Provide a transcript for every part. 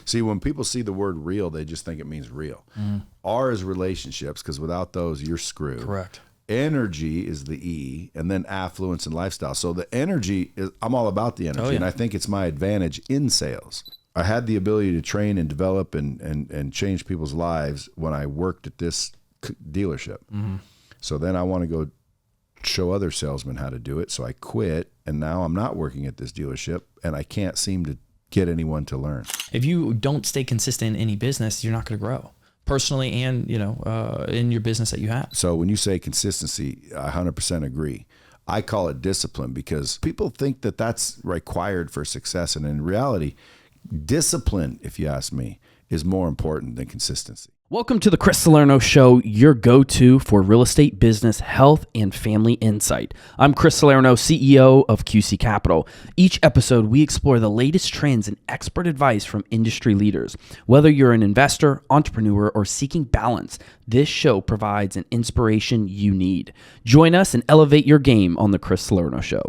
See, when people see the word real, they just think it means real. R is relationships, because without those, you're screwed. Correct. Energy is the E, and then affluence and lifestyle. So the energy is, I'm all about the energy, and I think it's my advantage in sales. I had the ability to train and develop and change people's lives when I worked at this dealership. So then I want to go show other salesmen how to do it. So I quit, and now I'm not working at this dealership, and I can't seem to get anyone to learn. If you don't stay consistent in any business, you're not going to grow personally and, in your business that you have. So when you say consistency, I 100% agree. I call it discipline, because people think that that's required for success. And in reality, discipline, if you ask me, is more important than consistency. Welcome to the Chris Salerno Show, your go-to for real estate, business, health, and family insight. I'm Chris Salerno, CEO of QC Capital. Each episode, we explore the latest trends and expert advice from industry leaders. Whether you're an investor, entrepreneur, or seeking balance, this show provides an inspiration you need. Join us and elevate your game on the Chris Salerno Show.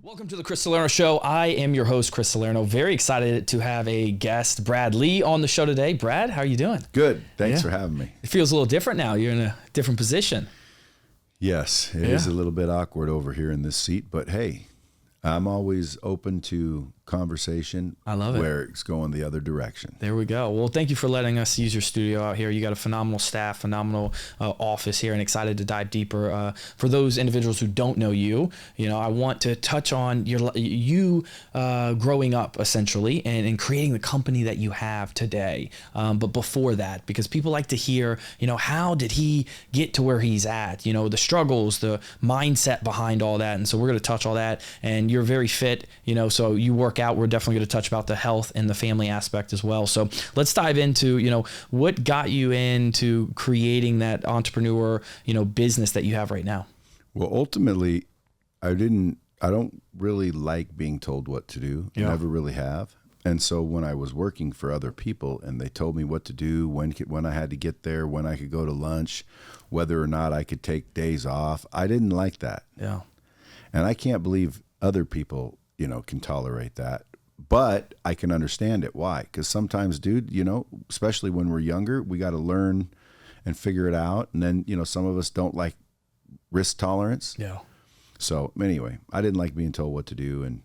Welcome to the Chris Salerno Show. I am your host, Chris Salerno. Very excited to have a guest, Brad Lea, on the show today. Brad, how are you doing? Good. Thanks for having me. It feels a little different now. You're in a different position. Yes, it is a little bit awkward over here in this seat, but hey, I'm always open to conversation. I love it. Where it's going the other direction. There we go. Well, thank you for letting us use your studio out here. You got a phenomenal staff, phenomenal office here, and excited to dive deeper. For those individuals who don't know you, I want to touch on you growing up essentially and creating the company that you have today. But before that, because people like to hear, how did he get to where he's at? The struggles, the mindset behind all that. And so we're going to touch all that. And you're very fit, so you work out. We're definitely going to touch about the health and the family aspect as well. So let's dive into, what got you into creating that entrepreneur, business that you have right now. Well, ultimately, I don't really like being told what to do. I never really have. And so when I was working for other people and they told me what to do, when I had to get there, when I could go to lunch, whether or not I could take days off, I didn't like that. Yeah. And I can't believe other people, can tolerate that. But I can understand it. Why? Because sometimes, dude, especially when we're younger, we got to learn and figure it out. And then, some of us don't like risk tolerance. Yeah. So anyway, I didn't like being told what to do. And,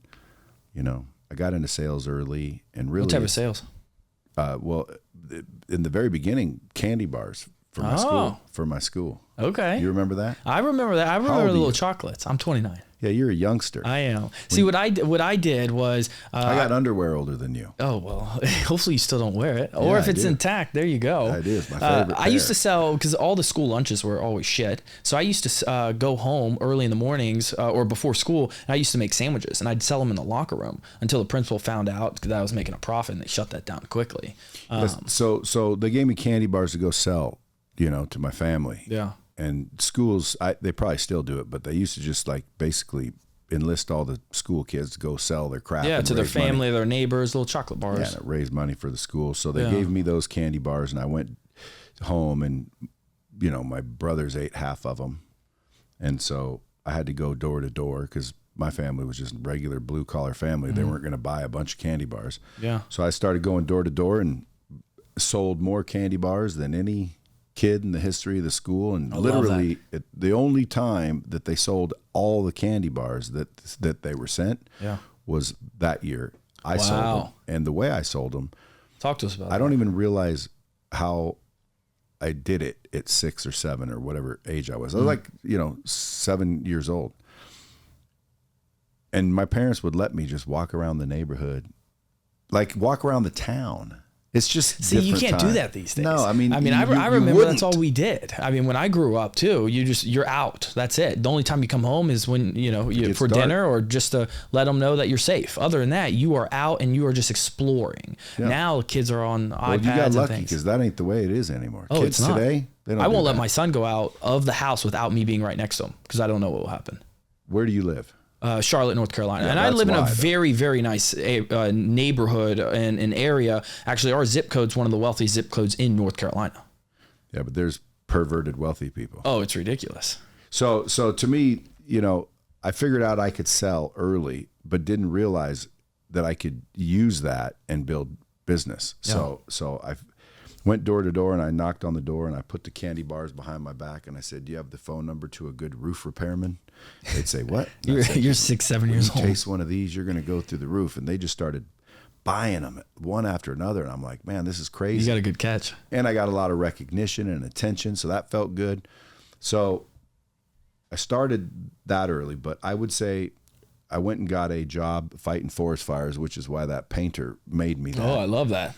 I got into sales early and really. What type of sales? Well, in the very beginning, candy bars for my school. Okay. You remember that? I remember that. I remember the little chocolates. I'm 29. Yeah, you're a youngster. I am. See, what I did was... I got underwear older than you. Oh, well, hopefully you still don't wear it. Or if it's intact, there you go. It is my favorite I used to sell, because all the school lunches were always shit. So I used to go home early in the mornings or before school, and I used to make sandwiches, and I'd sell them in the locker room until the principal found out that I was making a profit, and they shut that down quickly. So they gave me candy bars to go sell, to my family. Yeah. And schools, they probably still do it, but they used to just basically enlist all the school kids to go sell their crap. Yeah, to their family, their neighbors, little chocolate bars. Yeah, and raise money for the school. So they gave me those candy bars, and I went home, and my brothers ate half of them, and so I had to go door to door because my family was just regular blue collar family. They weren't going to buy a bunch of candy bars. Yeah. So I started going door to door and sold more candy bars than any kid in the history of the school, and literally the only time that they sold all the candy bars that they were sent was that year. I sold them, and the way I sold them, talk to us about I don't even realize how I did it at 6 or 7 or whatever age I was. I was 7 years old, and my parents would let me just walk around the neighborhood, walk around the town. It's just you can't do that these days. No, I remember that's all we did. I mean, when I grew up too, you're out. That's it. The only time you come home is when for dinner or just to let them know that you're safe. Other than that, you are out and you are just exploring. Yeah. Now kids are on iPads. You got lucky and things. because that ain't the way it is anymore. Oh, kids it's not. Today, they don't. I won't let my son go out of the house without me being right next to him because I don't know what will happen. Where do you live? Charlotte, North Carolina. Yeah, and I live in a very, very nice neighborhood and an area. Actually, our zip code's one of the wealthiest zip codes in North Carolina. Yeah, but there's perverted wealthy people. Oh, it's ridiculous. So to me, I figured out I could sell early, but didn't realize that I could use that and build business. So I went door to door and I knocked on the door and I put the candy bars behind my back and I said, "Do you have the phone number to a good roof repairman?" They'd say, "What?" You're 6, 7 years old. Taste one of these, you're going to go through the roof. And they just started buying them one after another. And I'm like, man, this is crazy. You got a good catch. And I got a lot of recognition and attention. So that felt good. So I started that early, but I would say I went and got a job fighting forest fires, which is why that painter made me that. Oh, I love that.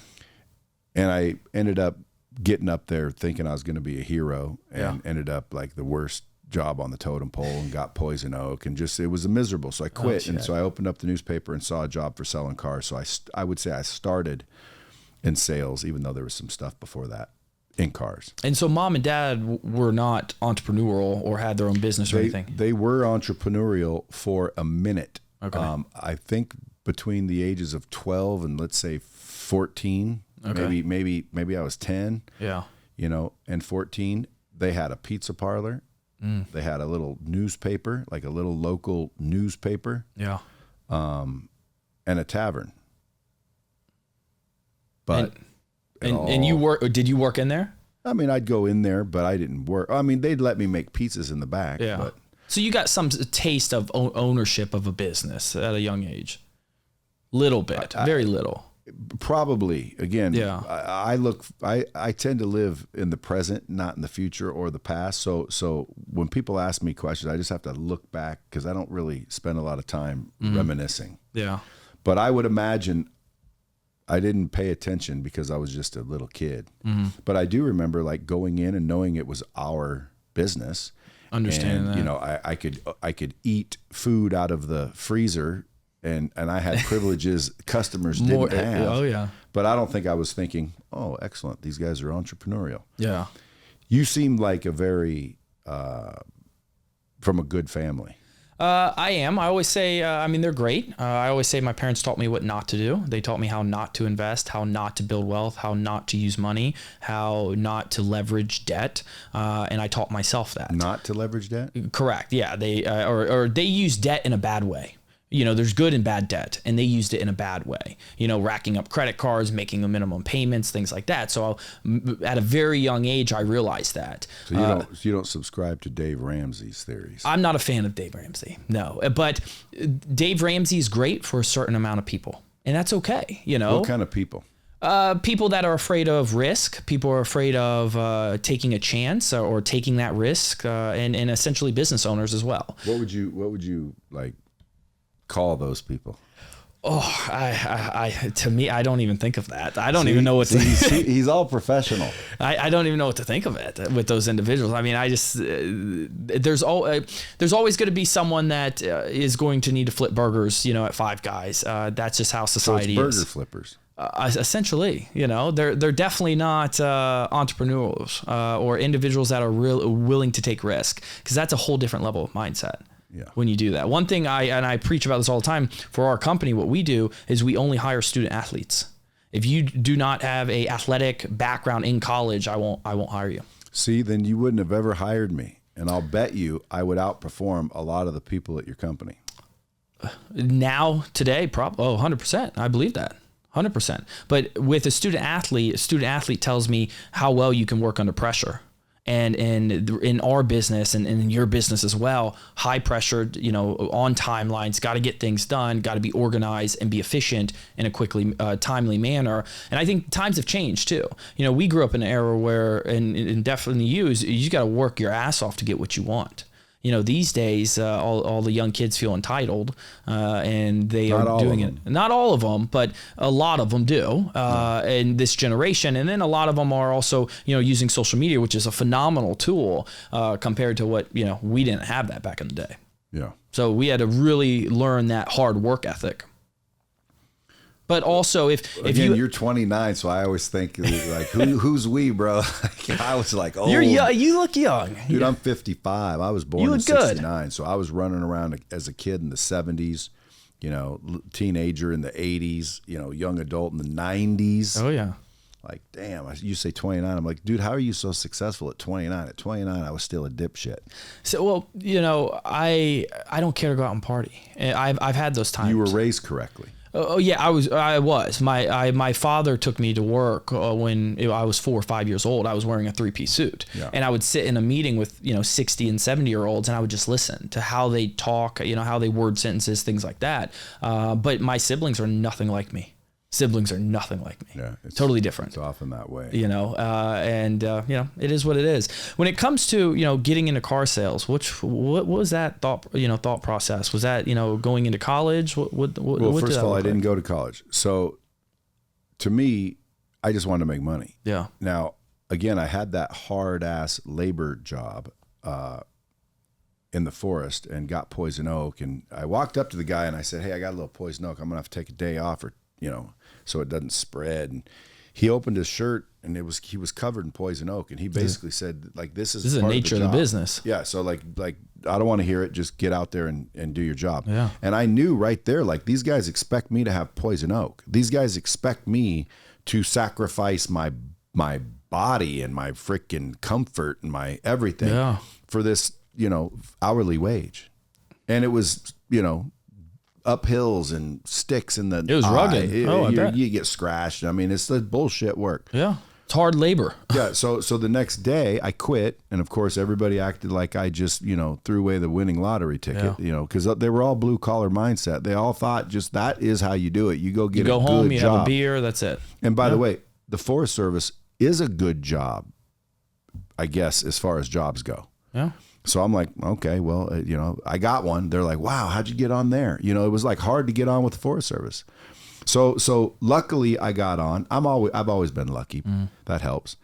And I ended up getting up there thinking I was going to be a hero and ended up like the worst job on the totem pole and got poison oak and just, it was miserable. So I quit. And so I opened up the newspaper and saw a job for selling cars. So I would say I started in sales, even though there was some stuff before that in cars. And so mom and dad were not entrepreneurial or had their own business or anything? They were entrepreneurial for a minute. Okay. I think between the ages of 12 and let's say 14, maybe I was 10, and 14, they had a pizza parlor. They had a little newspaper, like a little local newspaper. Yeah. And a tavern. But and did you work in there? I mean, I'd go in there, but I didn't work. I mean, they'd let me make pizzas in the back. Yeah. But So you got some taste of ownership of a business at a young age. Little bit, very little. Probably. Again, Yeah. I tend to live in the present, not in the future or the past. So when people ask me questions, I just have to look back because I don't really spend a lot of time reminiscing. Yeah. But I would imagine I didn't pay attention because I was just a little kid. But I do remember like going in and knowing it was our business. Understanding and, that. I could eat food out of the freezer and I had privileges customers didn't have. Oh yeah. But I don't think I was thinking, oh, excellent, these guys are entrepreneurial. Yeah. You seemed like a very from a good family. I am. I always say, they're great. I always say my parents taught me what not to do. They taught me how not to invest, how not to build wealth, how not to use money, how not to leverage debt. And I taught myself that. Not to leverage debt? Correct. Yeah. They, or they use debt in a bad way. There's good and bad debt, and they used it in a bad way, racking up credit cards, making the minimum payments, things like that. So at a very young age, I realized that. So you don't subscribe to Dave Ramsey's theories? I'm not a fan of Dave Ramsey, no. But Dave Ramsey is great for a certain amount of people, and that's okay, What kind of people? People that are afraid of risk, people are afraid of taking a chance or taking that risk, and essentially business owners as well. What would you like call those people? Oh, to me, I don't even think of that. I don't even know what to he's all professional. I don't even know what to think of it with those individuals. I mean, I just, there's always going to be someone that is going to need to flip burgers, at Five Guys. That's just how society so it's is. Burger flippers. Essentially, they're definitely not entrepreneurs or individuals that are willing to take risk, because that's a whole different level of mindset. Yeah. When you do that. One thing I preach about this all the time for our company, what we do is we only hire student athletes. If you do not have a athletic background in college, I won't hire you. See, then you wouldn't have ever hired me. And I'll bet you I would outperform a lot of the people at your company. Now, today, probably 100%. I believe that. 100%. But with a student athlete tells me how well you can work under pressure. And in our business and in your business as well, high pressure, on timelines, got to get things done, got to be organized and be efficient in a quickly, timely manner. And I think times have changed too. We grew up in an era where, and definitely you got to work your ass off to get what you want. These days, all the young kids feel entitled, and they are doing it. Not all of them, but a lot of them do in this generation. And then a lot of them are also, using social media, which is a phenomenal tool compared to what, we didn't have that back in the day. Yeah. So we had to really learn that hard work ethic. But also, if you're 29, so I always think like, who's we, bro? I was like, oh, you're young. You look young, dude. I'm 55. I was born in 69, so I was running around as a kid in the 70s, teenager in the 80s, young adult in the 90s. Oh yeah. Like, damn, you say 29. I'm like, dude, how are you so successful at 29? At 29, I was still a dipshit. So, well, I don't care to go out and party. I've had those times. You were raised correctly. Oh yeah, I was. My father took me to work when I was 4 or 5 years old. I was wearing a 3-piece suit, and I would sit in a meeting with 60 and 70-year-olds, and I would just listen to how they talk, how they word sentences, things like that. But my siblings are nothing like me. Yeah, it's totally different. It's often that way, it is what it is. When it comes to getting into car sales, what was that thought process? Was that going into college? Well, first of all, I didn't go to college, so to me, I just wanted to make money. Yeah. Now, again, I had that hard ass labor job in the forest and got poison oak, and I walked up to the guy and I said, "Hey, I got a little poison oak. I'm gonna have to take a day off, or so it doesn't spread." And he opened his shirt and he was covered in poison oak, and he basically said, like, this is the nature of the business. Yeah. So like I don't want to hear it. Just get out there and do your job. Yeah. And I knew right there, like, these guys expect me to have poison oak. These guys expect me to sacrifice my body and my freaking comfort and my everything for this, hourly wage. And it was, up hills and sticks in the It was rugged. You get scratched. I mean, it's the bullshit work. Yeah. It's hard labor. Yeah. So the next day I quit. And of course, everybody acted like I just, threw away the winning lottery ticket, because they were all blue collar mindset. They all thought just that is how you do it. You go get a home, good you job. have a beer, that's it. And by the way, the Forest Service is a good job, I guess, as far as jobs go. Yeah. So I'm like, okay, well, I got one. They're like, wow, how'd you get on there? It was like hard to get on with the Forest Service. So luckily I got on. I've always been lucky. That helps.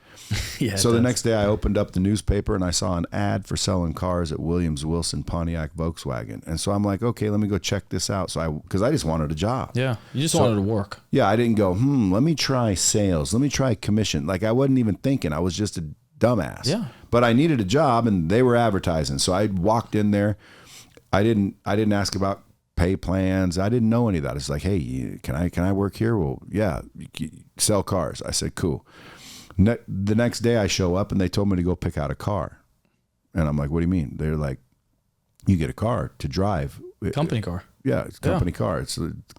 Yeah. So the next day I opened up the newspaper and I saw an ad for selling cars at Williams Wilson Pontiac Volkswagen. And so I'm like, okay, let me go check this out. Because I just wanted a job. Yeah. You just wanted to work. Yeah. I didn't go, let me try sales. Let me try commission. Like, I wasn't even thinking. I was just a dumbass. Yeah. But I needed a job and they were advertising. So I walked in there. I didn't ask about pay plans. I didn't know any of that. It's like, hey, can I work here? Well, yeah, sell cars. I said, cool. The next day I show up and they told me to go pick out a car. And I'm like, what do you mean? They're like, you get a car to drive. Company car. Yeah, it's a company car.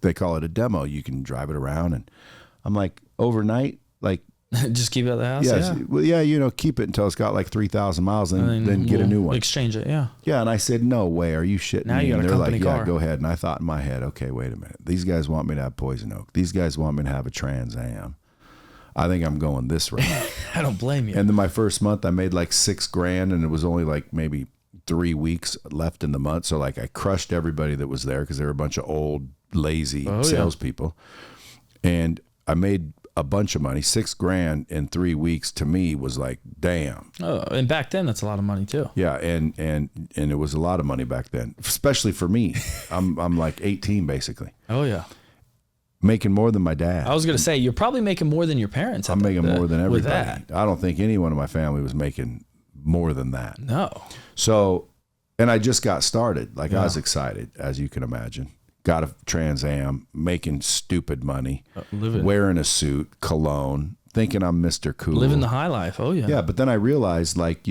They call it a demo. You can drive it around. And I'm like, overnight, like, just keep it at the house. Yes. Yeah. Well, yeah, keep it until it's got like 3,000 miles, and then get a new one. Exchange it. Yeah. Yeah. And I said, no way. Are you shitting now me? You got and a they're company like, car. yeah, go ahead. And I thought in my head, okay, wait a minute. These guys want me to have poison oak. These guys want me to have a Trans Am. I think I'm going this route. I don't blame you. And then my first month I made like $6,000, and it was only like maybe 3 weeks left in the month. So like I crushed everybody that was there because they were a bunch of old, lazy salespeople. And I made a bunch of money. $6,000 in 3 weeks to me was like, damn. Oh, and back then that's a lot of money too. Yeah, and it was a lot of money back then, especially for me. I'm like 18 basically. Oh yeah. Making more than my dad. I was gonna say you're probably making more than your parents. I'm making more than everybody. I don't think anyone in my family was making more than that. No. So, and I just got started. Like, I was excited, as you can imagine. Got a Trans Am, making stupid money, wearing a suit, cologne, thinking I'm Mr. Cool. Living the high life. Oh, yeah. Yeah, but then I realized, like,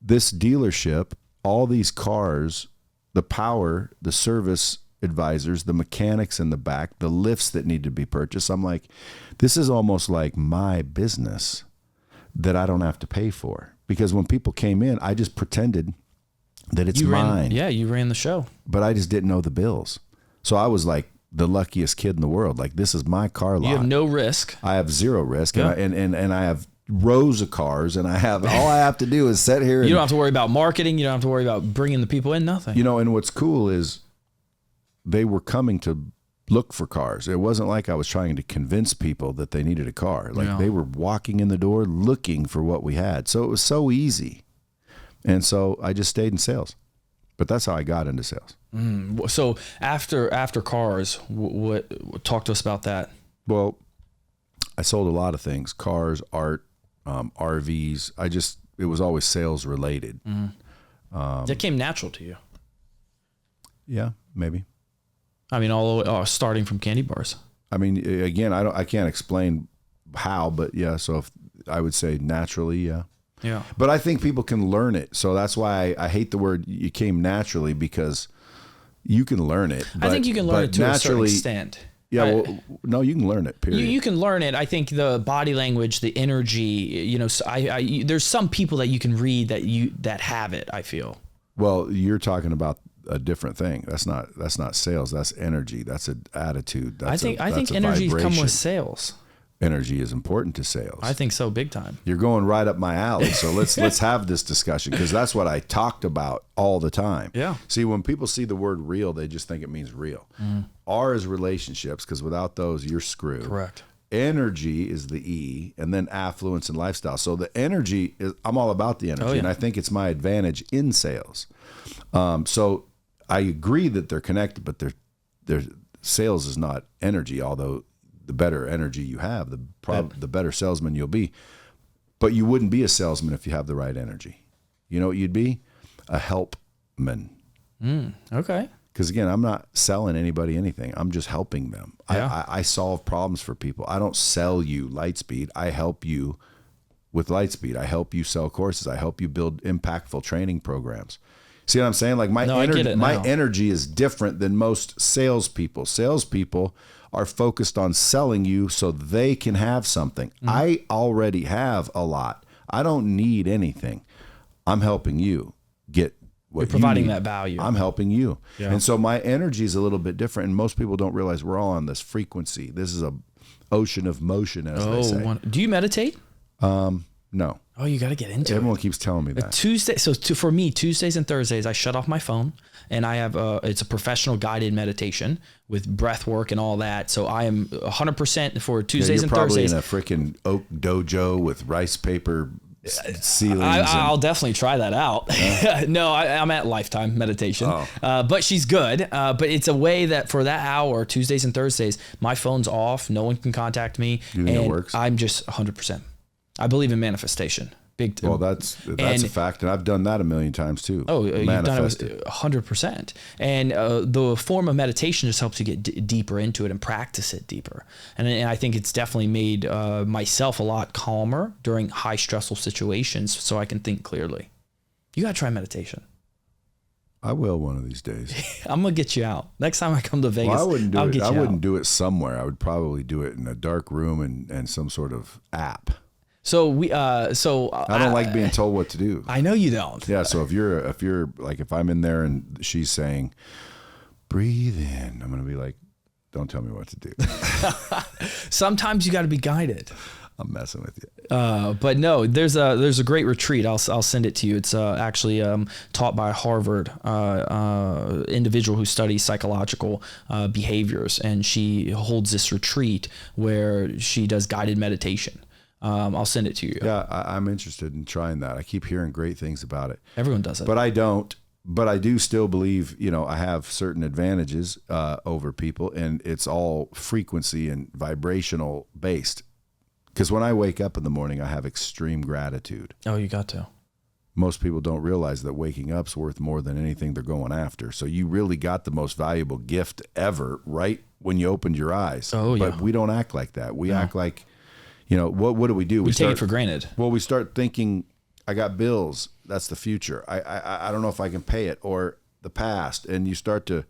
this dealership, all these cars, the power, the service advisors, the mechanics in the back, the lifts that need to be purchased. I'm like, this is almost like my business that I don't have to pay for. Because when people came in, I just pretended that it's mine. You ran the show. But I just didn't know the bills. So I was like the luckiest kid in the world. Like, this is my car lot. You have no risk. I have zero risk. Yeah. And I have rows of cars, and all I have to do is sit here. You don't have to worry about marketing. You don't have to worry about bringing the people in, nothing. And what's cool is they were coming to look for cars. It wasn't like I was trying to convince people that they needed a car. Like, they were walking in the door looking for what we had. So it was so easy. And so I just stayed in sales. But that's how I got into sales. So after cars, what talk to us about that? Well, I sold a lot of things: cars, art, RVs. It was always sales related. That came natural to you. Yeah, maybe. I mean, all starting from candy bars. I mean, again, I can't explain how, but yeah. So I would say naturally, yeah. Yeah. But I think people can learn it. So that's why I hate the word "you came naturally," because You can learn it. I think you can learn it to a certain extent. Yeah, well, no, you can learn it, period. You can learn it. I think the body language, the energy, you know, there's some people that you can read that have it, I feel. Well, you're talking about a different thing. That's not sales. That's energy. That's an attitude. I think energy come with sales. Energy is important to sales. I think so, big time. You're going right up my alley. So let's have this discussion, because that's what I talked about all the time. Yeah. See, when people see the word real, they just think it means real. R is relationships, because without those, you're screwed. Correct. Energy is the E, and then affluence and lifestyle. So the energy is, I'm all about the energy, and I think it's my advantage in sales. So I agree that they're connected, but their sales is not energy, although the better energy you have, the better salesman you'll be. But you wouldn't be a salesman if you have the right energy. You know what you'd be? A helpman. Okay. Because again, I'm not selling anybody anything. I'm just helping them. Yeah. I solve problems for people. I don't sell you LightSpeed. I help you with LightSpeed. I help you sell courses. I help you build impactful training programs. See what I'm saying? Like my energy is different than most salespeople. Salespeople are focused on selling you so they can have something. I already have a lot. I don't need anything. I'm helping you get what you're providing you need. That value. I'm helping you. Yeah. And so my energy is a little bit different, and most people don't realize we're all on this frequency. This is a ocean of motion, as they say. Do you meditate? No. Oh, you got to get into Everyone keeps telling me that. For me, Tuesdays and Thursdays, I shut off my phone, and I have it's a professional guided meditation with breath work and all that. So I am 100% for Tuesdays and Thursdays. You're probably in a freaking oak dojo with rice paper ceilings. I'll definitely try that out. No, I'm at Lifetime Meditation, but she's good. But it's a way that for that hour, Tuesdays and Thursdays, my phone's off. No one can contact me. You think it works? I'm just 100%. I believe in manifestation. Well, that's a fact, and I've done that a million times too. Oh, you've done it 100%. And the form of meditation just helps you get deeper into it and practice it deeper. And I think it's definitely made myself a lot calmer during high stressful situations, so I can think clearly. You gotta try meditation. I will one of these days. I'm gonna get you out next time I come to Vegas. Well, I wouldn't do it somewhere. I would probably do it in a dark room and some sort of app. So I don't like being told what to do. I know you don't. Yeah. So if you're like, if I'm in there and she's saying, breathe in, I'm going to be like, don't tell me what to do. Sometimes you got to be guided. I'm messing with you. But no, there's a great retreat. I'll send it to you. It's actually taught by a Harvard individual who studies psychological behaviors, and she holds this retreat where she does guided meditation. I'll send it to you. Yeah, I'm interested in trying that. I keep hearing great things about it. Everyone does it. But I don't. But I do still believe, I have certain advantages over people, and it's all frequency and vibrational based. Because when I wake up in the morning, I have extreme gratitude. Oh, you got to. Most people don't realize that waking up's worth more than anything they're going after. So you really got the most valuable gift ever right when you opened your eyes. Oh, yeah. But we don't act like that. We act like... what do we do? We take it for granted. Well, we start thinking, I got bills. That's the future. I don't know if I can pay it, or the past. And you start to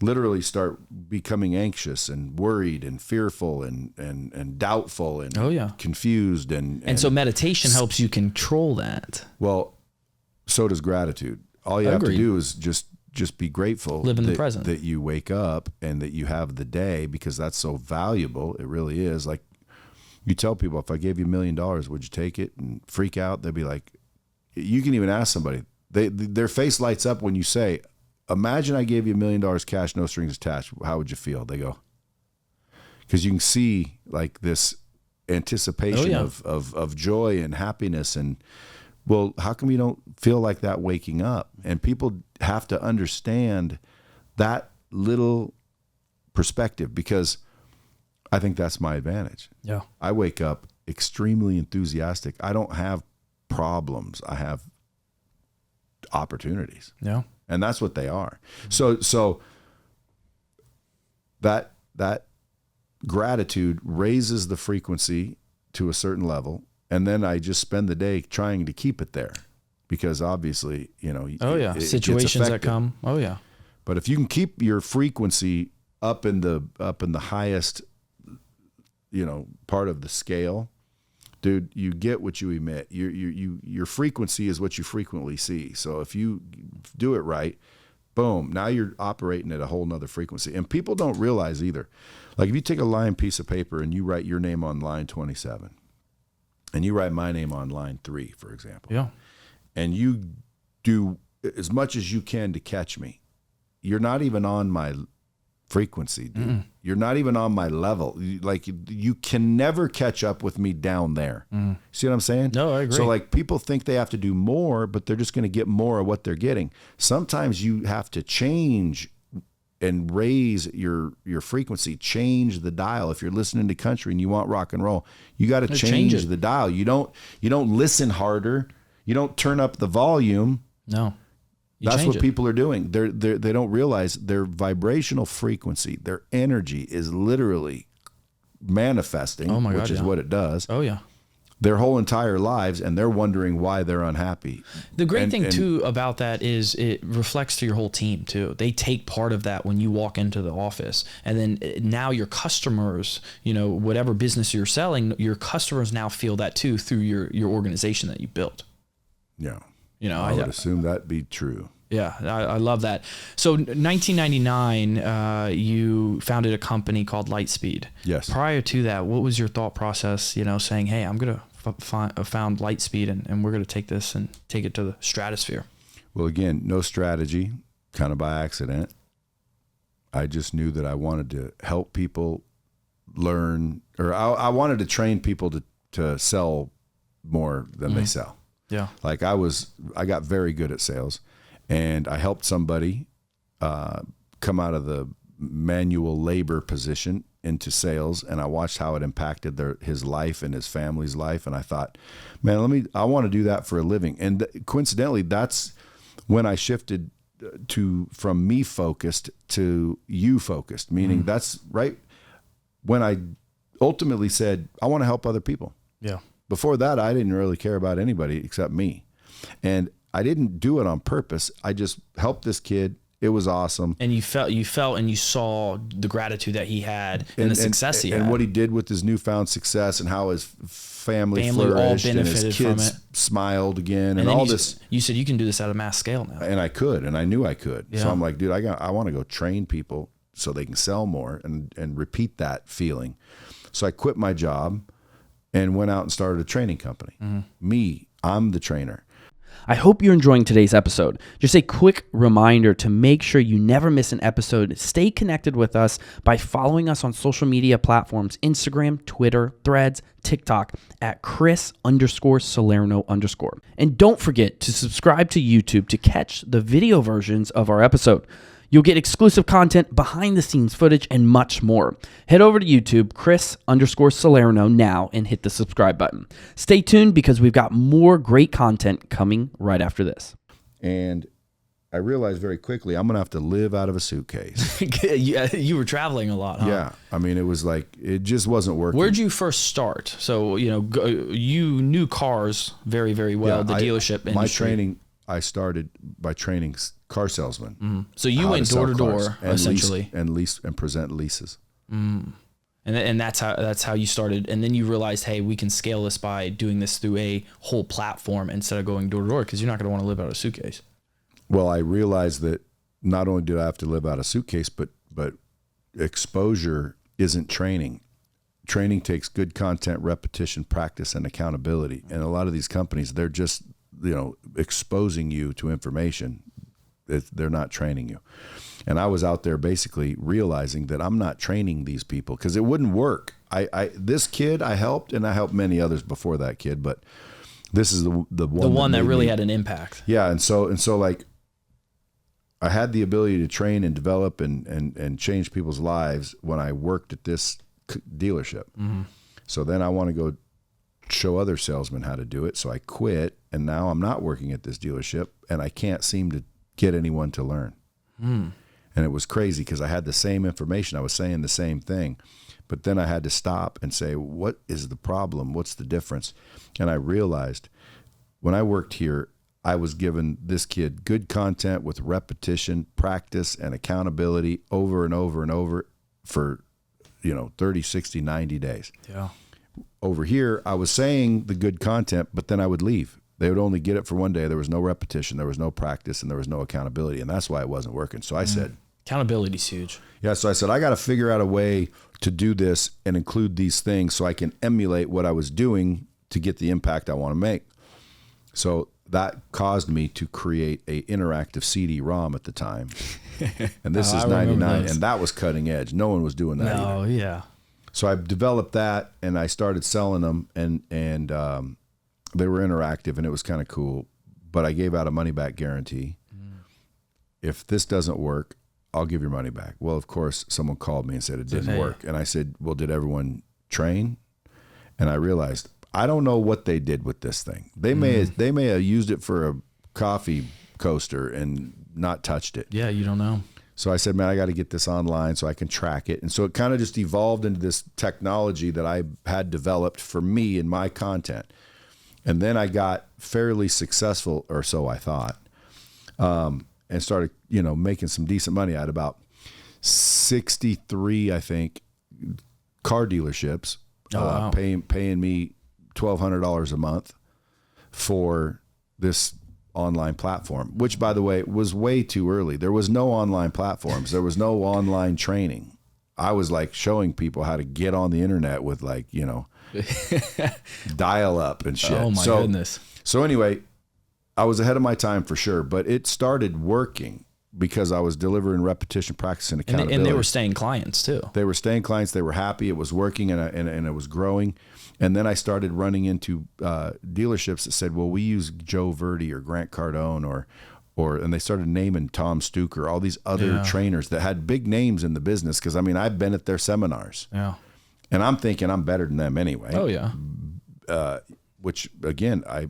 literally start becoming anxious and worried and fearful and doubtful and confused. And so meditation helps you control that. Well, so does gratitude. All you have to do is just be grateful. Live in the present. That you wake up and that you have the day, because that's so valuable. It really is. Like, you tell people, if I gave you $1 million, would you take it? And freak out. They'd be like, you can even ask somebody. Their face lights up when you say, imagine I gave you $1 million cash, no strings attached. How would you feel? They go, because you can see like this anticipation of joy and happiness. And well, how come you don't feel like that waking up? And people have to understand that little perspective, because I think that's my advantage. Yeah. I wake up extremely enthusiastic. I don't have problems. I have opportunities. Yeah. And that's what they are. So that gratitude raises the frequency to a certain level. And then I just spend the day trying to keep it there, because obviously, situations that come. Oh yeah. But if you can keep your frequency up in the highest, part of the scale, dude, you get what you emit. Your frequency is what you frequently see. So if you do it right, boom, now you're operating at a whole nother frequency. And people don't realize either. Like if you take a lined piece of paper and you write your name on line 27 and you write my name on line 3, for example. Yeah. And you do as much as you can to catch me. You're not even on my frequency, dude. Mm-mm. You're not even on my level. Like you can never catch up with me down there. Mm. See what I'm saying? No, I agree. So like people think they have to do more, but they're just going to get more of what they're getting. Sometimes you have to change and raise your frequency, change the dial. If you're listening to country and you want rock and roll, you got to change the dial. You don't listen harder. You don't turn up the volume. No. That's what people are doing. They don't realize their vibrational frequency, their energy is literally manifesting, which is what it does. Oh yeah. Their whole entire lives, and they're wondering why they're unhappy. The great thing too about that is it reflects to your whole team too. They take part of that when you walk into the office, and then now your customers, whatever business you're selling, your customers now feel that too through your organization that you built. Yeah. I would assume that'd be true. Yeah, I love that. So 1999, you founded a company called LightSpeed. Yes. Prior to that, what was your thought process, saying, hey, I'm going to found LightSpeed and we're going to take this and take it to the stratosphere? Well, again, no strategy, kind of by accident. I just knew that I wanted to help people learn, or I wanted to train people to sell more than they sell. Yeah. Like I got very good at sales, and I helped somebody come out of the manual labor position into sales, and I watched how it impacted his life and his family's life. And I thought, man, I want to do that for a living. And coincidentally, that's when I shifted from me focused to you focused, meaning that's right when I ultimately said, I want to help other people. Yeah. Before that, I didn't really care about anybody except me. And I didn't do it on purpose. I just helped this kid. It was awesome. And you felt and you saw the gratitude that he had and the success he had. And what he did with his newfound success and how his family flourished and his kids smiled again and all this. You said you can do this at a mass scale now. And I could, and I knew I could. Yeah. So I'm like, dude, I want to go train people so they can sell more and repeat that feeling. So I quit my job and went out and started a training company. Mm-hmm. I'm the trainer. I hope you're enjoying today's episode. Just a quick reminder to make sure you never miss an episode. Stay connected with us by following us on social media platforms, Instagram, Twitter, Threads, TikTok at Chris_Salerno_. And don't forget to subscribe to YouTube to catch the video versions of our episode. You'll get exclusive content, behind the scenes footage, and much more. Head over to YouTube, Chris_Salerno now, and hit the subscribe button. Stay tuned because we've got more great content coming right after this. And I realized very quickly I'm going to have to live out of a suitcase. You were traveling a lot, huh? Yeah. I mean, it was like, it just wasn't working. Where'd you first start? So, you knew cars very, very well, the dealership industry. My training, I started by training car salesmen. Mm-hmm. So you went door to door, essentially, lease and present leases. Mm. And that's how you started. And then you realized, hey, we can scale this by doing this through a whole platform instead of going door to door, because you're not going to want to live out of a suitcase. Well, I realized that not only did I have to live out of a suitcase, but exposure isn't training. Training takes good content, repetition, practice, and accountability. And a lot of these companies, they're just exposing you to information. They're not training you. And I was out there basically realizing that I'm not training these people because it wouldn't work. This kid I helped, and I helped many others before that kid, but this is the one that really had an impact. Yeah. And so like I had the ability to train and develop and change people's lives when I worked at this dealership. Mm-hmm. So then I want to go show other salesmen how to do it. So I quit, and now I'm not working at this dealership, and I can't seem to get anyone to learn. And it was crazy because I had the same information. I was saying the same thing, but then I had to stop and say, what is the problem? What's the difference? And I realized when I worked here, I was giving this kid good content with repetition, practice, and accountability over and over and over for, 30, 60, 90 days. Yeah. Over here, I was saying the good content, but then I would leave. They would only get it for one day. There was no repetition, there was no practice, and there was no accountability. And that's why it wasn't working. So I said, accountability is huge. Yeah. So I said, I got to figure out a way to do this and include these things so I can emulate what I was doing to get the impact I want to make. So that caused me to create a interactive CD-ROM at the time. And this is 99, and that was cutting edge. No one was doing that either. Yeah. So I developed that, and I started selling them, and they were interactive, and it was kind of cool. But I gave out a money-back guarantee. If this doesn't work, I'll give your money back. Well, of course, someone called me and said it didn't work. And I said, well, did everyone train? And I realized, I don't know what they did with this thing. They may have used it for a coffee coaster and not touched it. Yeah, you don't know. So I said, man, I got to get this online so I can track it. And so it kind of just evolved into this technology that I had developed for me and my content. And then I got fairly successful, or so I thought, and started, making some decent money. I had about 63, I think, car dealerships paying me $1,200 a month for this online platform, which, by the way, was way too early. There was no online platforms. There was no online training. I was like showing people how to get on the internet with dial up and shit. Oh my goodness. So anyway, I was ahead of my time for sure, but it started working because I was delivering repetition, practice, and accountability. And they were staying clients too. They were staying clients. They were happy. It was working, and it was growing. And then I started running into dealerships that said, well, we use Joe Verdi or Grant Cardone and they started naming Tom Stuker, all these other trainers that had big names in the business. Cause I've been at their seminars, and I'm thinking I'm better than them anyway. Oh yeah. Which again, I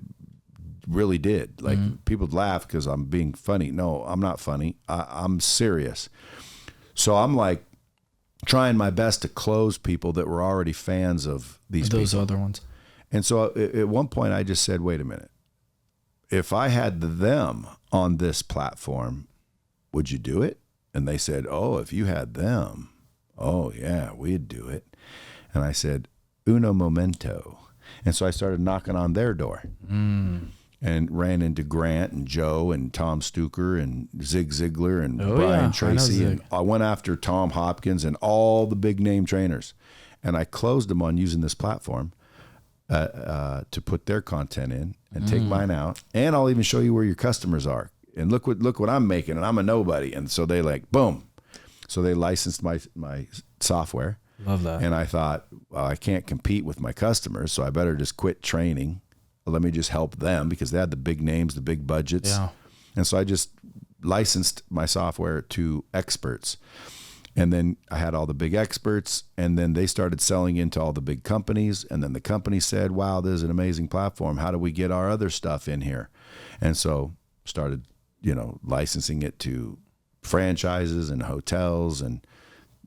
really did. People laugh cause I'm being funny. No, I'm not funny. I'm serious. So I'm like trying my best to close people that were already fans of those other ones. And so at one point I just said, wait a minute, if I had them on this platform, would you do it? And they said, oh, if you had them, oh yeah, we'd do it. And I said, uno momento. And so I started knocking on their door and ran into Grant and Joe and Tom Stuker and Zig Ziglar and Brian Tracy. And I went after Tom Hopkins and all the big name trainers. And I closed them on using this platform to put their content in and take mine out. And I'll even show you where your customers are. And look what I'm making, and I'm a nobody. And so they boom. So they licensed my software. Love that. And I thought, well, I can't compete with my customers, so I better just quit training. Let me just help them because they had the big names, the big budgets. Yeah. And so I just licensed my software to experts. And then I had all the big experts, and then they started selling into all the big companies. And then the company said, wow, this is an amazing platform. How do we get our other stuff in here? And so started, licensing it to franchises and hotels, and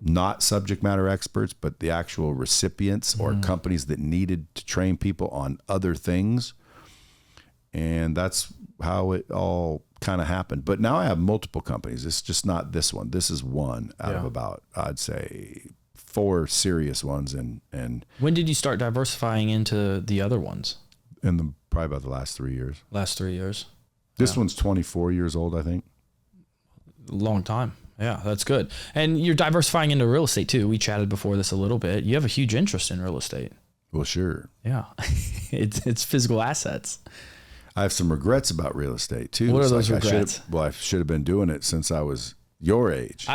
not subject matter experts, but the actual recipients or companies that needed to train people on other things. And that's how it all kind of happened. But now I have multiple companies. It's just not this one. This is one out of about, I'd say, 4 serious ones. And when did you start diversifying into the other ones? Probably about the last 3 years. Last 3 years. This one's 24 years old, I think. Long time. Yeah, that's good. And you're diversifying into real estate too. We chatted before this a little bit. You have a huge interest in real estate. Well, sure. Yeah. It's physical assets. I have some regrets about real estate too. What are those regrets? I should have been doing it since I was your age.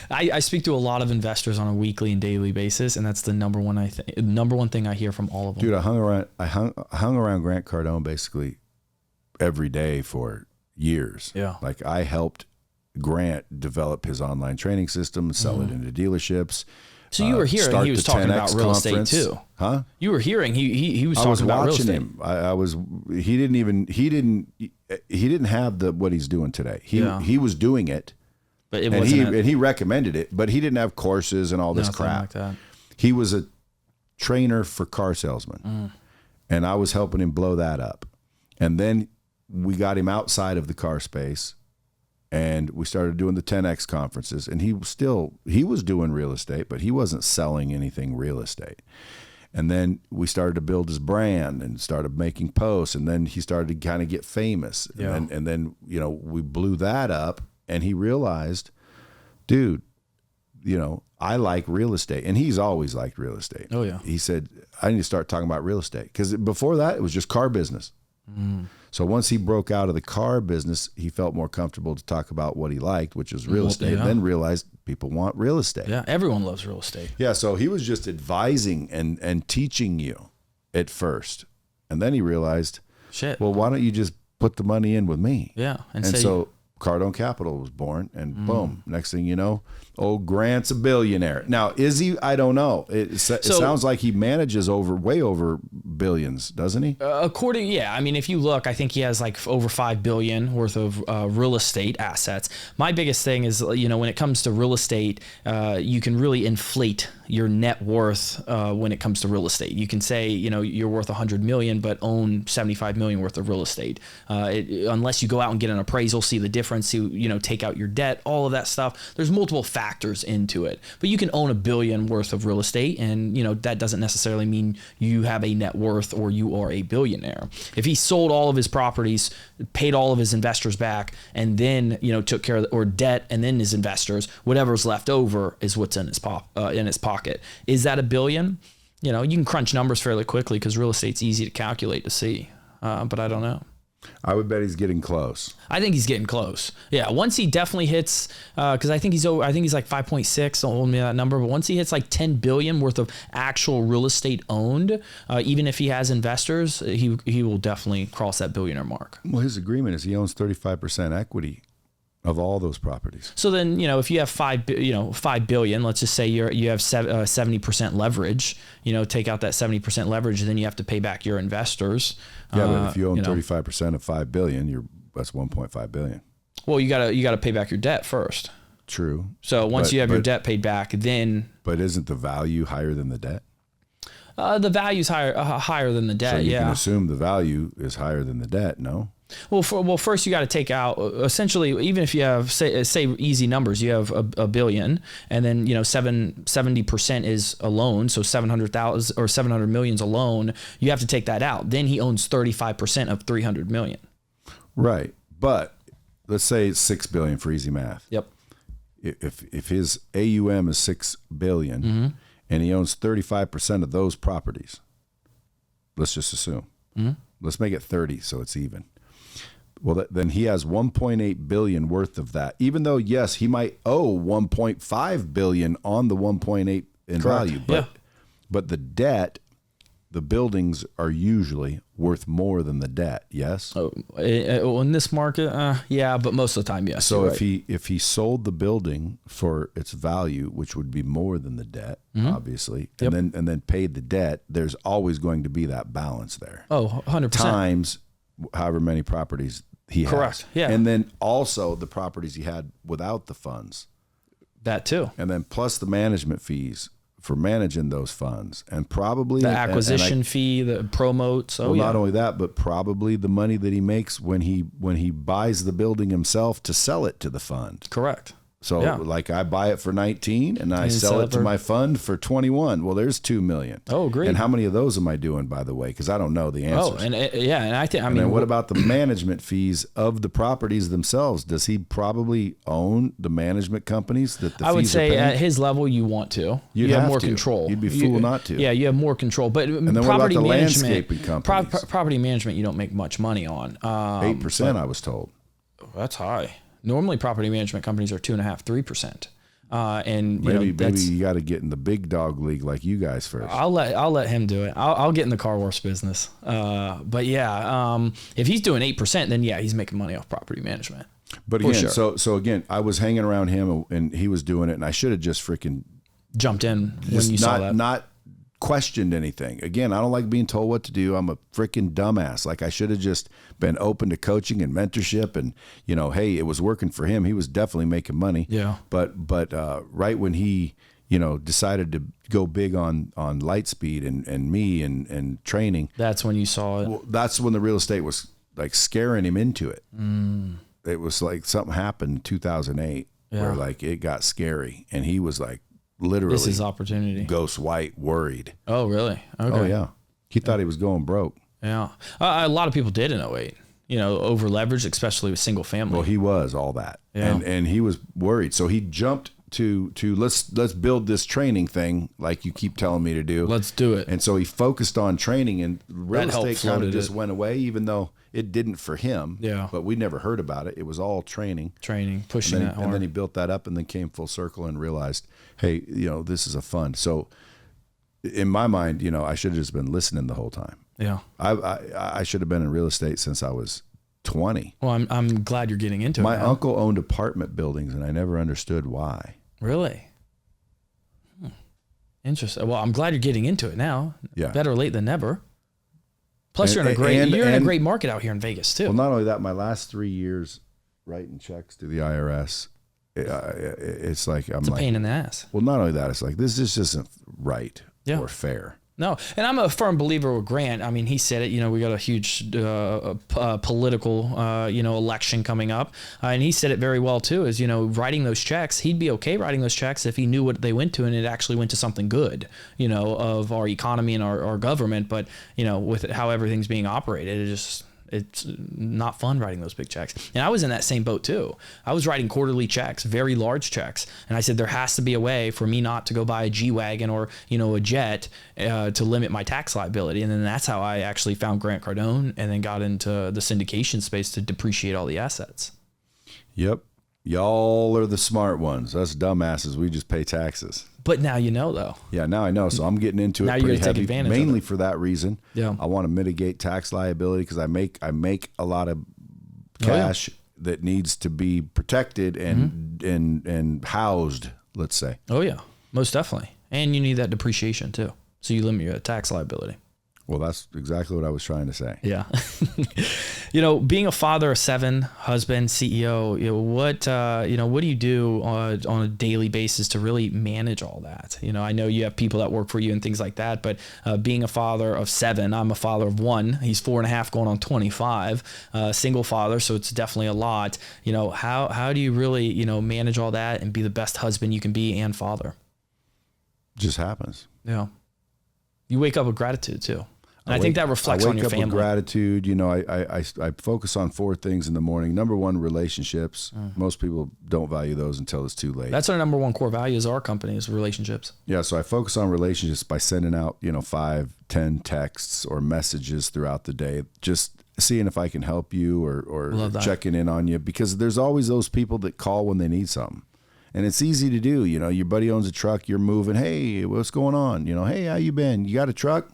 I speak to a lot of investors on a weekly and daily basis, and that's the number one thing I hear from all of them. Dude, I hung around Grant Cardone basically every day for years. Yeah. Like I helped Grant develop his online training system, sell it into dealerships. So you were hearing he was talking about real estate too, huh? You were hearing he was talking about real estate. I was watching him. He didn't have what he's doing today. He was doing it, but it wasn't. And he recommended it, but he didn't have courses and all this crap. Like that. He was a trainer for car salesmen, and I was helping him blow that up. And then we got him outside of the car space, and we started doing the 10X conferences, and he was doing real estate, but he wasn't selling anything real estate. And then we started to build his brand and started making posts, and then he started to kind of get famous. Yeah. And then, you know, we blew that up, and he realized, dude, you know, I like real estate. And he's always liked real estate. Oh, yeah. He said, I need to start talking about real estate. Because before that, it was just car business. So once he broke out of the car business, he felt more comfortable to talk about what he liked, which was real estate, and then realized people want real estate. Yeah, everyone loves real estate. Yeah, so he was just advising and teaching you at first. And then he realized, shit, well, why don't you just put the money in with me? Yeah. And so Cardone Capital was born, and boom, next thing you know, old Grant's a billionaire. Now, is he? I don't know. It sounds like he manages way over billions, doesn't he? I mean, if you look, I think he has like over $5 billion worth of real estate assets. My biggest thing is, you know, when it comes to real estate, you can really inflate your net worth when it comes to real estate. You can say, you know, you're worth 100 million, but own 75 million worth of real estate. Unless you go out and get an appraisal, see the difference, you know, take out your debt, all of that stuff. There's multiple factors into it, but you can own $1 billion worth of real estate, and you know that doesn't necessarily mean you have a net worth or you are a billionaire. If he sold all of his properties, paid all of his investors back, and then, you know, took care of or debt and then his investors, whatever's left over is what's in his pocket. Is that $1 billion? You know, you can crunch numbers fairly quickly because real estate's easy to calculate to see, but I don't know. I would bet he's getting close. I think he's getting close. Yeah, once he definitely hits, because I think he's like 5.6. Don't hold me to that number, but once he hits like 10 billion worth of actual real estate owned, even if he has investors, he will definitely cross that billionaire mark. Well, his agreement is he owns 35% equity of all those properties. So then, you know, if you have 5 billion, let's just say you have 70% leverage, you know, take out that 70% leverage, and then you have to pay back your investors. Yeah, but if you own 35% of 5 billion, that's 1.5 billion. Well, you gotta pay back your debt first. True. So once you have your debt paid back, then. But isn't the value higher than the debt? The value's higher than the debt. So you can assume the value is higher than the debt. No. Well, first you got to take out, essentially, even if you have say easy numbers, you have a billion, and then, you know, 70% is a loan, so 700,000 or 700 million's a loan. You have to take that out. Then he owns 35% of 300 million. Right, but let's say it's 6 billion for easy math. Yep. If his AUM is 6 billion, and he owns 35% of those properties, let's just assume. Let's make it 30 so it's even. Well, then he has 1.8 billion worth of that, even though, yes, he might owe 1.5 billion on the 1.8 in value, but the debt, the buildings are usually worth more than the debt. Yes. Oh, in this market, yeah, but most of the time, yes. So if he sold the building for its value, which would be more than the debt, obviously, and then paid the debt, there's always going to be that balance there. Oh, 100%. Times however many properties he has. Correct. Yeah. And then also the properties he had without the funds. That too. And then plus the management fees for managing those funds, and probably the acquisition fee, the promotes. Not only that, but probably the money that he makes when he buys the building himself to sell it to the fund. Correct. So like I buy it for 19 and I sell it to my fund for 21. Well, there's 2 million. Oh, great. And how many of those am I doing, by the way? Because I don't know the answers. Oh, and I think, then what about the management fees of the properties themselves? Does he probably own the management companies that the fees are paying? I would say at his level, you want to. You have more control. You'd be fool not to. Yeah, you have more control. But and then property what about the management, landscaping companies? Property management, you don't make much money on. 8%, I was told. That's high. Normally, property management companies are 2.5%, 3%. And maybe you got to get in the big dog league like you guys first. I'll let him do it. I'll get in the car wash business. But yeah, if he's doing 8%, then yeah, he's making money off property management. But again, so again, I was hanging around him and he was doing it, and I should have just freaking jumped in when you saw that. Not questioned anything. Again, I don't like being told what to do. I'm a freaking dumbass. Like I should have just been open to coaching and mentorship, and hey, it was working for him. He was definitely making money. Yeah. But right when he decided to go big on LightSpeed and me and training, that's when you saw it. Well, that's when the real estate was like scaring him into it. It was like something happened in 2008 where like it got scary, and he was like literally this is opportunity. Ghost white, worried. Oh, really? Okay. Oh yeah. He thought he was going broke. Yeah. A lot of people did in 08. Over leverage, especially with single family. Well, he was all that. Yeah. And he was worried. So he jumped to let's build this training thing like you keep telling me to do. Let's do it. And so he focused on training, and real estate kind of just went away, even though it didn't for him. Yeah. But we never heard about it. It was all training. Pushing that hard. And then he built that up and then came full circle and realized, hey, this is a fun. So in my mind, I should have just been listening the whole time. Yeah. I should have been in real estate since I was 20. Well, I'm glad you're getting into it. My uncle owned apartment buildings, and I never understood why. Really? Interesting. Well, I'm glad you're getting into it now. Yeah. Better late than never. Plus, you're in a great market out here in Vegas too. Well, not only that, my last 3 years writing checks to the IRS, it's like it's a pain in the ass. Well, not only that, it's like this just isn't right or fair. No, and I'm a firm believer with Grant. I mean, he said it. We got a huge political, election coming up, and he said it very well too. Is writing those checks, he'd be okay writing those checks if he knew what they went to and it actually went to something good, of our economy and our government. But with how everything's being operated, it's not fun writing those big checks. And I was in that same boat too. I was writing quarterly checks, very large checks. And I said, there has to be a way for me not to go buy a G-Wagon or, a jet to limit my tax liability. And then that's how I actually found Grant Cardone and then got into the syndication space to depreciate all the assets. Yep. Y'all are the smart ones. Us dumbasses, we just pay taxes. But now though. Yeah, now I know. So I'm getting into it pretty heavy, mainly for that reason. Yeah. I want to mitigate tax liability because I make a lot of cash that needs to be protected and housed, let's say. Oh yeah, most definitely. And you need that depreciation too. So you limit your tax liability. Well, that's exactly what I was trying to say. Yeah. Being a father of 7, husband, CEO, what do you do on a daily basis to really manage all that? I know you have people that work for you and things like that, but being a father of 7, I'm a father of 1. He's 4.5 going on 25, single father. So it's definitely a lot. How do you really, manage all that and be the best husband you can be and father? Just happens. Yeah. You wake up with gratitude too. And I think that reflects on your family. I wake up with gratitude. I focus on 4 things in the morning. Number 1, relationships. Most people don't value those until it's too late. That's our number 1 core value is our company is relationships. Yeah. So I focus on relationships by sending out, 5, 10 texts or messages throughout the day, just seeing if I can help you or checking in on you, because there's always those people that call when they need something. And it's easy to do. Your buddy owns a truck, you're moving. Hey, what's going on? Hey, how you been? You got a truck?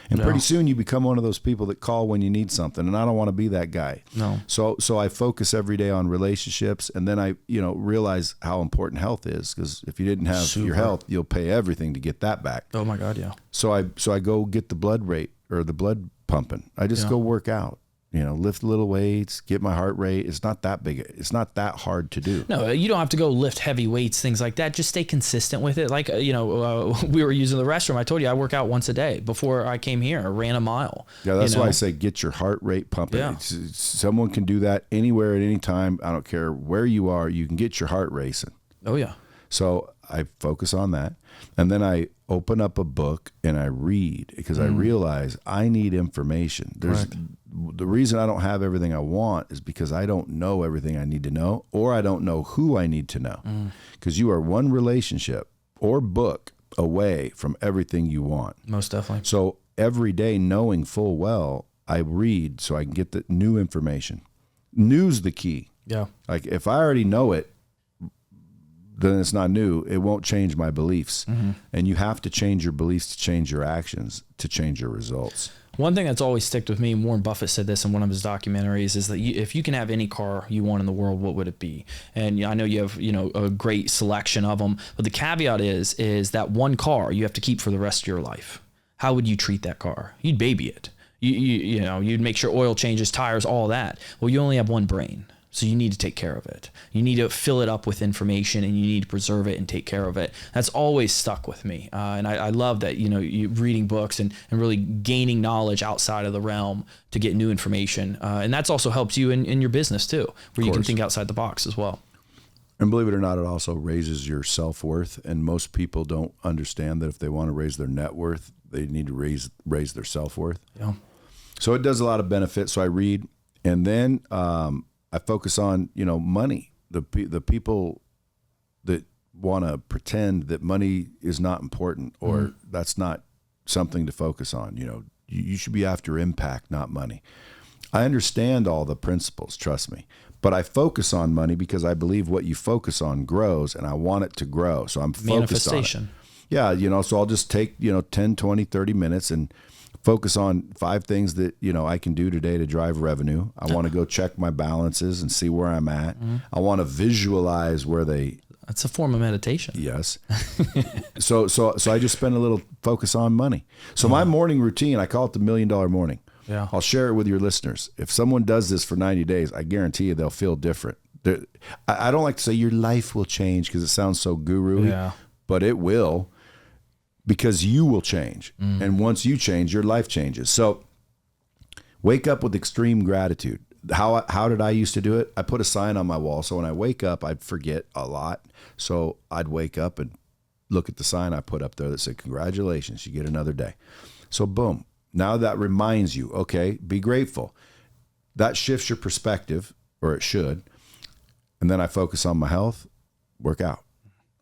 And pretty soon you become one of those people that call when you need something. And I don't want to be that guy. No. So I focus every day on relationships. And then I, realize how important health is. Because if you didn't have your health, you'll pay everything to get that back. Oh my God. Yeah. So I go get the blood rate or the blood pumping. I just go work out. Lift little weights, get my heart rate. It's not that big. It's not that hard to do. No, you don't have to go lift heavy weights, things like that. Just stay consistent with it. Like, we were using the restroom. I told you I work out once a day. Before I came here, I ran a mile. Yeah, that's why I say get your heart rate pumping. Yeah. Someone can do that anywhere at any time. I don't care where you are. You can get your heart racing. Oh, yeah. So I focus on that. And then I open up a book and I read because I realize I need information. The reason I don't have everything I want is because I don't know everything I need to know, or I don't know who I need to know. Because you are one relationship or book away from everything you want. Most definitely. So every day, knowing full well, I read so I can get the new information. New's the key. Yeah. Like if I already know it, then it's not new. It won't change my beliefs. And you have to change your beliefs to change your actions, to change your results. One thing that's always sticked with me, Warren Buffett said this in one of his documentaries, is that if you can have any car you want in the world, what would it be? And I know you have, a great selection of them, but the caveat is that one car you have to keep for the rest of your life. How would you treat that car? You'd baby it. You'd make sure oil changes, tires, all that. Well, you only have one brain. So you need to take care of it. You need to fill it up with information, and you need to preserve it and take care of it. That's always stuck with me. And I love that, you reading books and really gaining knowledge outside of the realm to get new information. And that's also helps you in your business too, where you can think outside the box as well. And believe it or not, it also raises your self-worth. And most people don't understand that if they want to raise their net worth, they need to raise their self-worth. Yeah. So it does a lot of benefits. So I read, and then I focus on, money. The people that want to pretend that money is not important or that's not something to focus on. You should be after impact, not money. I understand all the principles, trust me. But I focus on money because I believe what you focus on grows, and I want it to grow. So I'm focused on it. Yeah, so I'll just take, 10, 20, 30 minutes and focus on 5 things that, I can do today to drive revenue. I want to go check my balances and see where I'm at. I want to visualize where they... That's a form of meditation. Yes. So I just spend a little focus on money. So my morning routine, I call it the $1 million morning. Yeah. I'll share it with your listeners. If someone does this for 90 days, I guarantee you they'll feel different. I don't like to say your life will change because it sounds so guru-y, but it will, because you will change. And once you change, your life changes. So wake up with extreme gratitude. How did I used to do it? I put a sign on my wall. So when I wake up, I'd forget a lot. So I'd wake up and look at the sign I put up there that said, congratulations, you get another day. So boom. Now that reminds you, okay, be grateful. That shifts your perspective, or it should. And then I focus on my health, work out.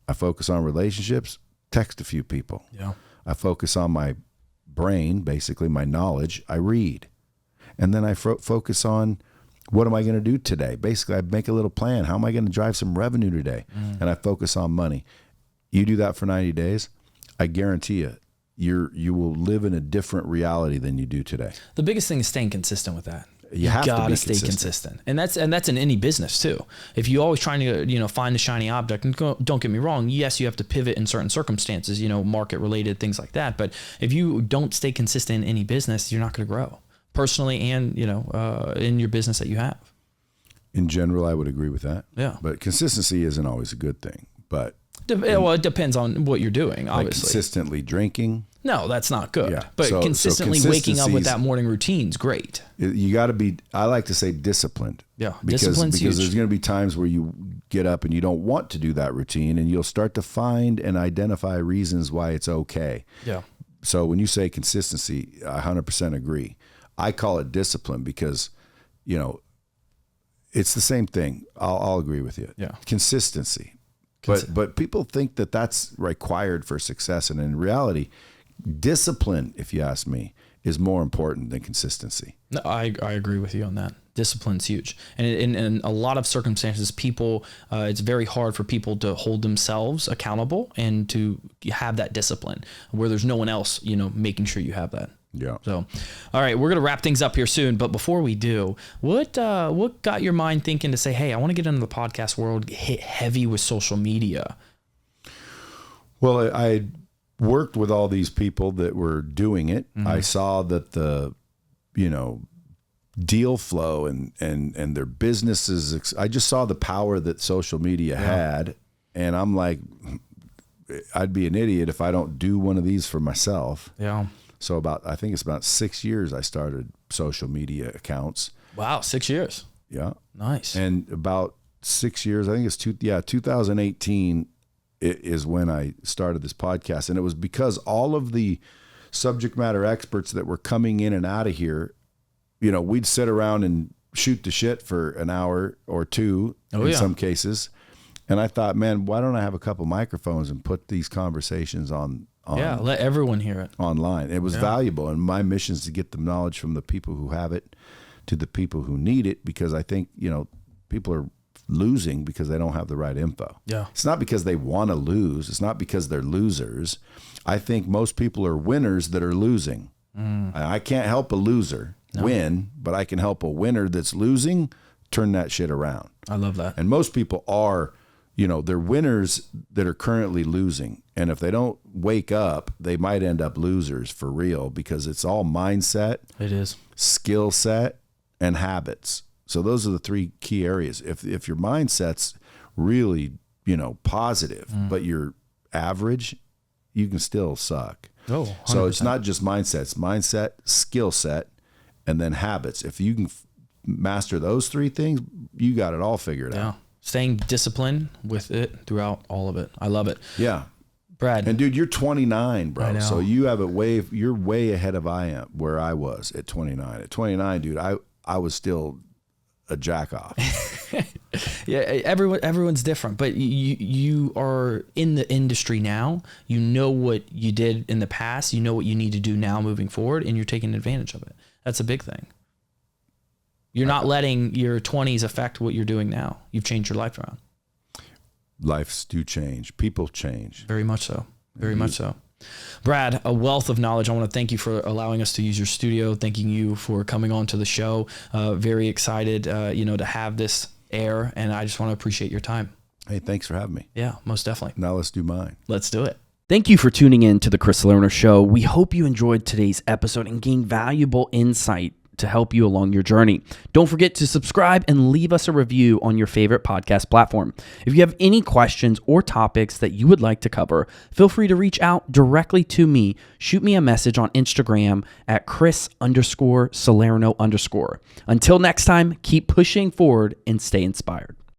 I focus on relationships, text a few people. Yeah. I focus on my brain, basically my knowledge, I read. And then I focus on what am I going to do today? Basically, I make a little plan. How am I going to drive some revenue today? And I focus on money. You do that for 90 days, I guarantee you will live in a different reality than you do today. The biggest thing is staying consistent with that. You have to be stay consistent. And that's in any business too. If you're always trying to, find the shiny object, and don't get me wrong, yes, you have to pivot in certain circumstances, market related, things like that. But if you don't stay consistent in any business, you're not going to grow personally and, in your business that you have. In general, I would agree with that. Yeah. But consistency isn't always a good thing. But it depends on what you're doing, obviously. Like consistently drinking. No, that's not good. Yeah. But consistently waking up with that morning routine's great. You got to be, I like to say, disciplined. Yeah, discipline's huge. Because there's going to be times where you get up and you don't want to do that routine, and you'll start to find and identify reasons why it's okay. Yeah. So when you say consistency, I 100% agree. I call it discipline because, it's the same thing. I'll agree with you. Yeah. Consistency. But people think that that's required for success. And in reality, discipline, if you ask me, is more important than consistency. No, I agree with you on that. Discipline's huge. And in a lot of circumstances, people, it's very hard for people to hold themselves accountable and to have that discipline where there's no one else, making sure you have that. Yeah. So, all right, we're going to wrap things up here soon. But before we do, what got your mind thinking to say, hey, I want to get into the podcast world, hit heavy with social media? Well, I worked with all these people that were doing it. I saw that the, deal flow and their businesses. I just saw the power that social media had. And I'm like, I'd be an idiot if I don't do one of these for myself. Yeah. So I think it's about 6 years I started social media accounts. Wow, 6 years. Yeah. Nice. And about 6 years, I think it's 2018 is when I started this podcast. And it was because all of the subject matter experts that were coming in and out of here, we'd sit around and shoot the shit for an hour or two in some cases. And I thought, man, why don't I have a couple microphones and put these conversations on let everyone hear it online. It was valuable, and my mission is to get the knowledge from the people who have it to the people who need it, because I think people are losing because they don't have the right info. Yeah, it's not because they want to lose. It's not because they're losers. I think most people are winners that are losing. I can't help a loser win, but I can help a winner that's losing turn that shit around. I love that. And most people are. They're winners that are currently losing. And if they don't wake up, they might end up losers for real, because it's all mindset. It is. Skill set and habits. So those are the 3 key areas. If your mindset's really, positive, but you're average, you can still suck. Oh, 100%. So it's not just mindset, skill set, and then habits. If you can master those 3 things, you got it all figured out. Staying disciplined with it throughout all of it. I love it. Yeah. Brad. And dude, you're 29, bro. I know. So you have you're way ahead of where I was at 29. At 29, dude, I was still a jack off. Yeah, everyone's different, but you are in the industry now. You know what you did in the past. You know what you need to do now moving forward, and you're taking advantage of it. That's a big thing. You're not letting your 20s affect what you're doing now. You've changed your life around. Lives do change. People change. Very much so. Very much so. Brad, a wealth of knowledge. I want to thank you for allowing us to use your studio. Thanking you for coming on to the show. Very excited, to have this air, and I just want to appreciate your time. Hey, thanks for having me. Yeah, most definitely. Now let's do mine. Let's do it. Thank you for tuning in to the Chris Salerno Show. We hope you enjoyed today's episode and gained valuable insight to help you along your journey. Don't forget to subscribe and leave us a review on your favorite podcast platform. If you have any questions or topics that you would like to cover, feel free to reach out directly to me. Shoot me a message on Instagram at Chris_Salerno_. Until next time, keep pushing forward and stay inspired.